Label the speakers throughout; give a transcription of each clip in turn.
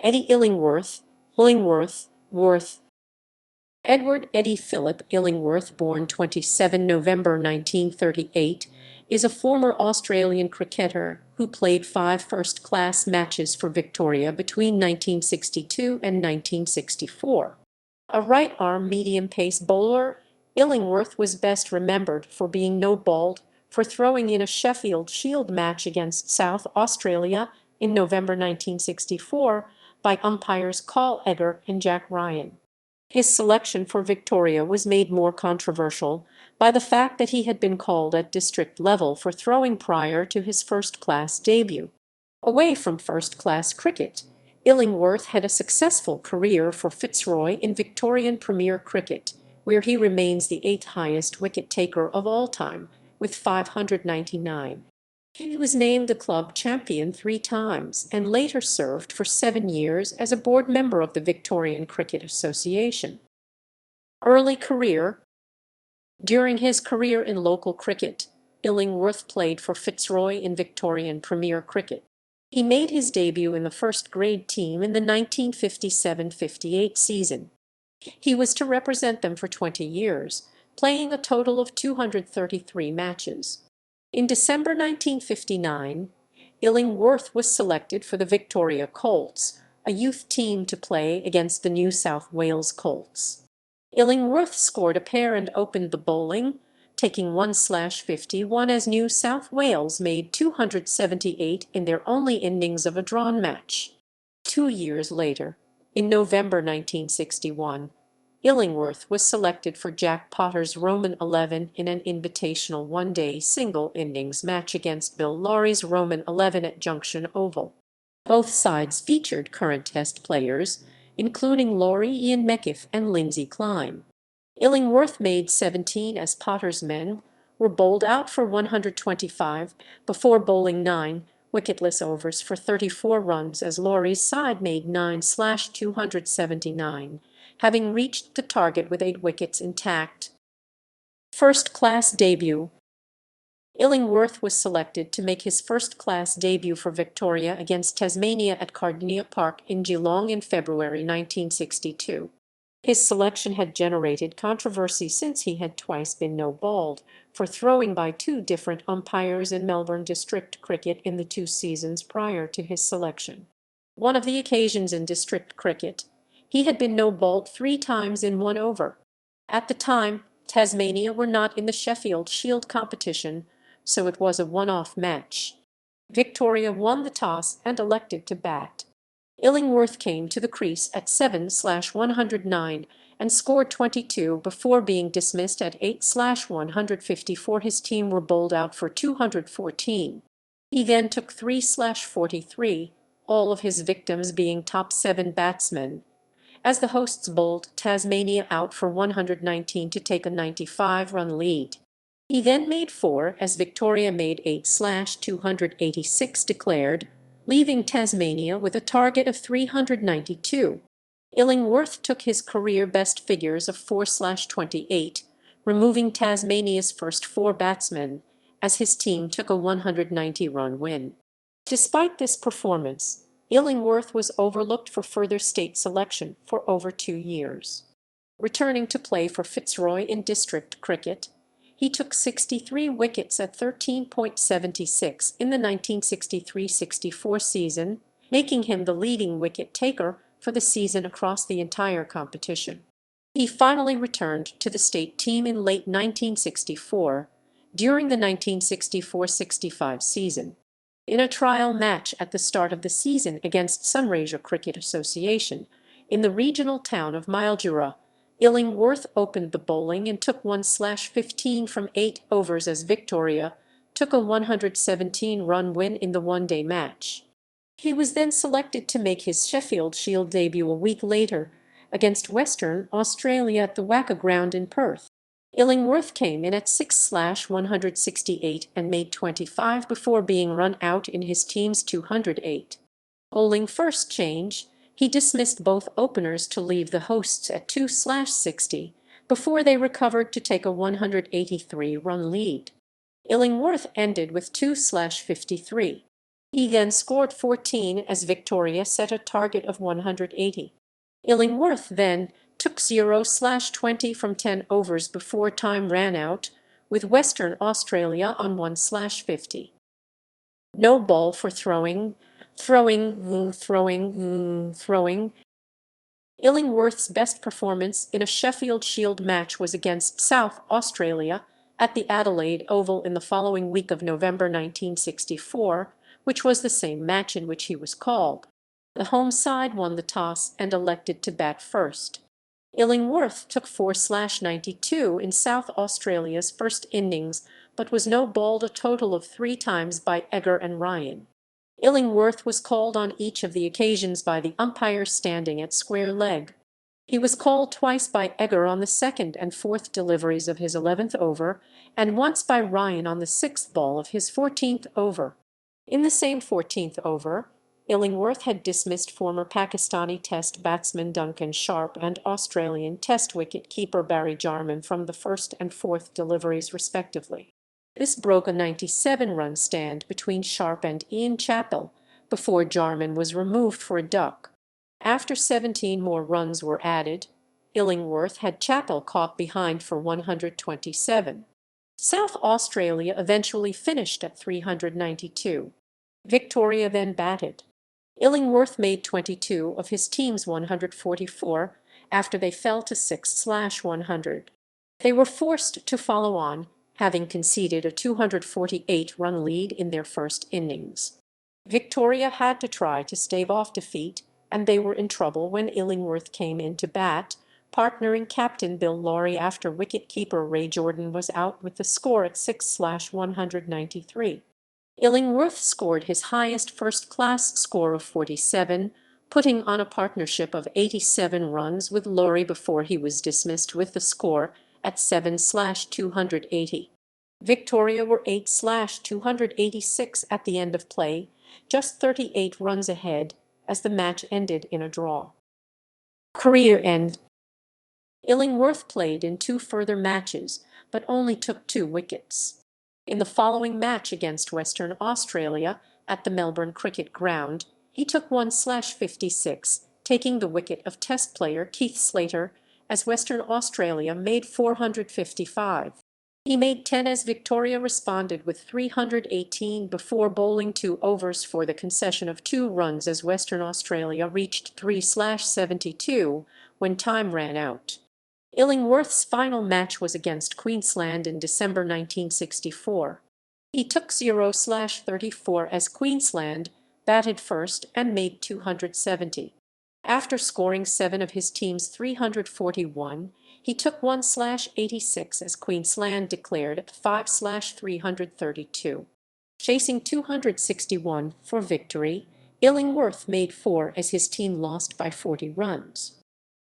Speaker 1: Eddie Illingworth, Illingworth, Worth. Edward Eddie Philip Illingworth, born 27 November 1938, is a former Australian cricketer who played 5 first-class matches for Victoria between 1962 and 1964. A right-arm medium-pace bowler, Illingworth was best remembered for being no-balled for throwing in a Sheffield Shield match against South Australia in November 1964 by umpires Egar and Jack Ryan. His selection for Victoria was made more controversial by the fact that he had been called at district level for throwing prior to his first-class debut. Away from first-class cricket, Illingworth had a successful career for Fitzroy in Victorian Premier Cricket, where he remains the 8th highest wicket-taker of all time, with 599. He was named a club champion 3 times and later served for 7 years as a board member of the Victorian Cricket Association. Early career. During his career in local cricket, Illingworth played for Fitzroy in Victorian Premier Cricket. He made his debut in the first-grade team in the 1957-58 season. He was to represent them for 20 years, playing a total of 233 matches. In December 1959, Illingworth was selected for the Victoria Colts, a youth team to play against the New South Wales Colts. Illingworth scored a pair and opened the bowling, taking 1/51 as New South Wales made 278 in their only innings of a drawn match. 2 years later, in November 1961, Illingworth was selected for Jack Potter's Roman 11 in an invitational one-day single-innings match against Bill Lawry's Roman 11 at Junction Oval. Both sides featured current Test players, including Lawry, Ian McIff, and Lindsay Clyne. Illingworth made 17 as Potter's men were bowled out for 125 before bowling 9 wicketless overs for 34 runs as Lawry's side made 9/279, having reached the target with 8 wickets intact. First-class debut. Illingworth was selected to make his first-class debut for Victoria against Tasmania at Kardinia Park in Geelong in February 1962. His selection had generated controversy since he had twice been no-balled for throwing by 2 different umpires in Melbourne District Cricket in the 2 seasons prior to his selection. One of the occasions in District Cricket, he had been no-balled 3 times in 1 over. At the time, Tasmania were not in the Sheffield Shield competition, so it was a one-off match. Victoria won the toss and elected to bat. Illingworth came to the crease at 7/109 and scored 22 before being dismissed at 8/154. His team were bowled out for 214. He then took 3/43, all of his victims being top 7 batsmen, as the hosts bowled Tasmania out for 119 to take a 95-run lead. He then made 4 as Victoria made 8/286 declared, leaving Tasmania with a target of 392. Illingworth took his career best figures of 4/28, removing Tasmania's first 4 batsmen, as his team took a 190-run win. Despite this performance, Illingworth was overlooked for further state selection for over 2 years. Returning to play for Fitzroy in district cricket, he took 63 wickets at 13.76 in the 1963-64 season, making him the leading wicket-taker for the season across the entire competition. He finally returned to the state team in late 1964, during the 1964-65 season. In a trial match at the start of the season against Sunraysia Cricket Association in the regional town of Mildura, Illingworth opened the bowling and took 1/15 from 8 overs as Victoria took a 117-run win in the one-day match. He was then selected to make his Sheffield Shield debut a week later against Western Australia at the Wacker Ground in Perth. Illingworth came in at 6/168 and made 25 before being run out in his team's 208. Bowling first change, he dismissed both openers to leave the hosts at 2/60 before they recovered to take a 183-run lead. Illingworth ended with 2/53. He then scored 14 as Victoria set a target of 180. Illingworth then took 0/20 from 10 overs before time ran out, with Western Australia on 1/50. No ball for throwing. Illingworth's best performance in a Sheffield Shield match was against South Australia at the Adelaide Oval in the following week of November 1964, which was the same match in which he was called. The home side won the toss and elected to bat first. Illingworth took 4/92 in South Australia's first innings, but was no balled a total of 3 times by Egar and Ryan. Illingworth was called on each of the occasions by the umpire standing at square leg. He was called twice by Egar on the second and fourth deliveries of his 11th over, and once by Ryan on the sixth ball of his 14th over. In the same 14th over, Illingworth had dismissed former Pakistani Test batsman Duncan Sharp and Australian Test wicket-keeper Barry Jarman from the first and fourth deliveries respectively. This broke a 97-run stand between Sharp and Ian Chappell before Jarman was removed for a duck. After 17 more runs were added, Illingworth had Chappell caught behind for 127. South Australia eventually finished at 392. Victoria then batted. Illingworth made 22 of his team's 144 after they fell to 6/100. They were forced to follow on, having conceded a 248-run lead in their first innings. Victoria had to try to stave off defeat, and they were in trouble when Illingworth came in to bat, partnering captain Bill Lawry after wicket-keeper Ray Jordan was out with the score at 6/193. Illingworth scored his highest first-class score of 47, putting on a partnership of 87 runs with Lawry before he was dismissed with the score at 7/280. Victoria were 8/286 at the end of play, just 38 runs ahead, as the match ended in a draw. Career end. Illingworth played in 2 further matches, but only took 2 wickets. In the following match against Western Australia at the Melbourne Cricket Ground, he took 1/56, taking the wicket of Test player Keith Slater, as Western Australia made 455. He made 10 as Victoria responded with 318 before bowling 2 overs for the concession of 2 runs as Western Australia reached 3/72 when time ran out. Illingworth's final match was against Queensland in December 1964. He took 0/34 as Queensland batted first and made 270. After scoring 7 of his team's 341, he took 1/86 as Queensland declared at 5/332. Chasing 261 for victory, Illingworth made 4 as his team lost by 40 runs.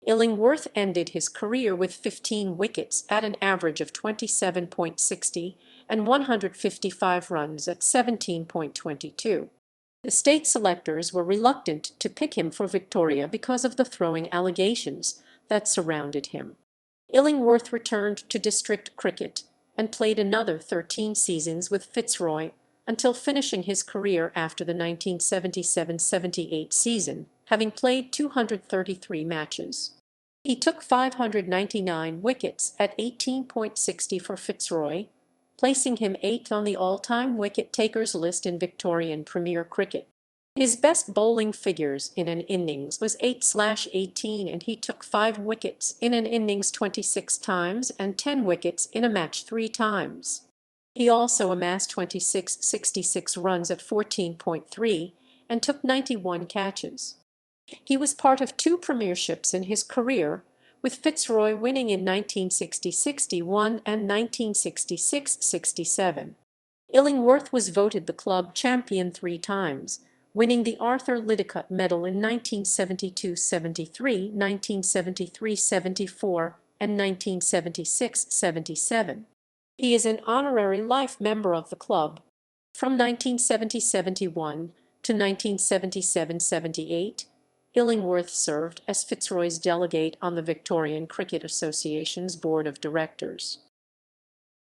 Speaker 1: Illingworth ended his career with 15 wickets at an average of 27.60 and 155 runs at 17.22. The state selectors were reluctant to pick him for Victoria because of the throwing allegations that surrounded him. Illingworth returned to district cricket and played another 13 seasons with Fitzroy until finishing his career after the 1977-78 season, having played 233 matches. He took 599 wickets at 18.60 for Fitzroy, placing him 8th on the all-time wicket-takers list in Victorian Premier Cricket. His best bowling figures in an innings was 8/18, and he took 5 wickets in an innings 26 times and 10 wickets in a match 3 times. He also amassed 26/66 runs at 14.3 and took 91 catches. He was part of 2 premierships in his career, with Fitzroy winning in 1960-61 and 1966-67. Illingworth was voted the club champion 3 times, winning the Arthur Liddicutt Medal in 1972-73, 1973-74, and 1976-77. He is an honorary life member of the club. From 1970-71 to 1977-78, Illingworth served as Fitzroy's delegate on the Victorian Cricket Association's board of directors.